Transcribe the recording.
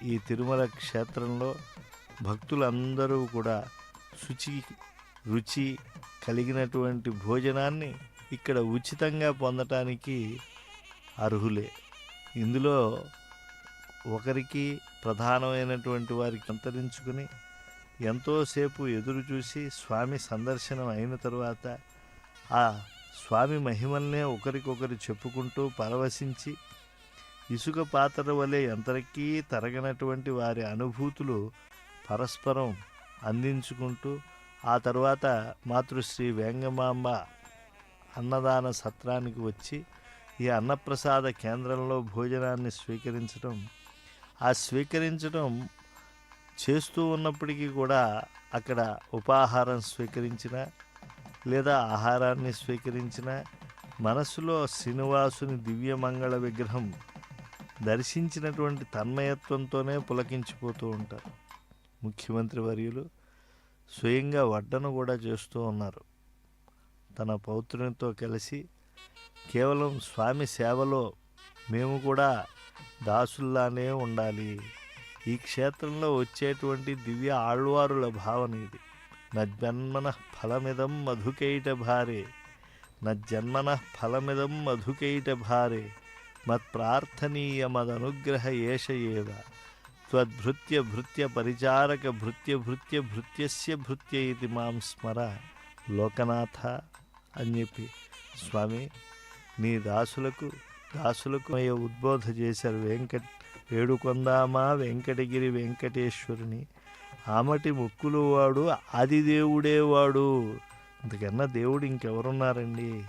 ఈ తిరుమల క్షేత్రంలో భక్తులందరూ కూడా రుచి కలిగినటువంటి భోజనాన్ని ఇక్కడ ఉచితంగా పొందటానికి అర్హులే. ఇందులో ఒకరికి ప్రధానమైనటువంటి వారికి అంతరించుకుని ఎంతోసేపు ఎదురు చూసి స్వామి సందర్శనం అయిన తరువాత ఆ స్వామి మహిమల్నే ఒకరికొకరు చెప్పుకుంటూ పరవశించి ఇసుక పాత్ర వలె ఎంతకీ తరగనటువంటి వారి అనుభూతులు పరస్పరం అందించుకుంటూ ఆ తర్వాత మాతృశ్రీ వేంగమాంబ అన్నదాన సత్రానికి వచ్చి ఈ అన్నప్రసాద కేంద్రంలో భోజనాన్ని స్వీకరించడం చేస్తూ ఉన్నప్పటికీ కూడా అక్కడ ఉపాహారం స్వీకరించిన లేదా ఆహారాన్ని స్వీకరించిన మనసులో శ్రీనివాసుని దివ్యమంగళ విగ్రహం దర్శించినటువంటి తన్మయత్వంతోనే పులకించిపోతూ ఉంటారు. ముఖ్యమంత్రి వర్యులు స్వయంగా వడ్డన కూడా చేస్తూ ఉన్నారు. తన పౌత్రునితో కలిసి కేవలం స్వామి సేవలో మేము కూడా దాసుల్లానే ఉండాలి. ఈ క్షేత్రంలో వచ్చేటువంటి దివ్య ఆళ్వారుల భావన ఇది. నజ్జన్మన ఫలమిదం మధుకైట భారే, నజ్జన్మన ఫలమిదం మధుకైట భారే, మత్ప్రార్థనీయమదనుగ్రహ ఏష ఏవ, త్వద్భృత్య భృత్య పరిచారక భృత్య భృత్య భృత్యస్య భృత్య ఇది మాం స్మర లోకనాథ అని చెప్పి స్వామి నీ దాసులకు ఉద్బోధ చేశారు. వేడుకొందామా వెంకటగిరి వెంకటేశ్వరుని, ఆమటి ముక్కులు వాడు ఆదిదేవుడే వాడు, ఇంతకన్నా దేవుడు ఇంకెవరున్నారండి?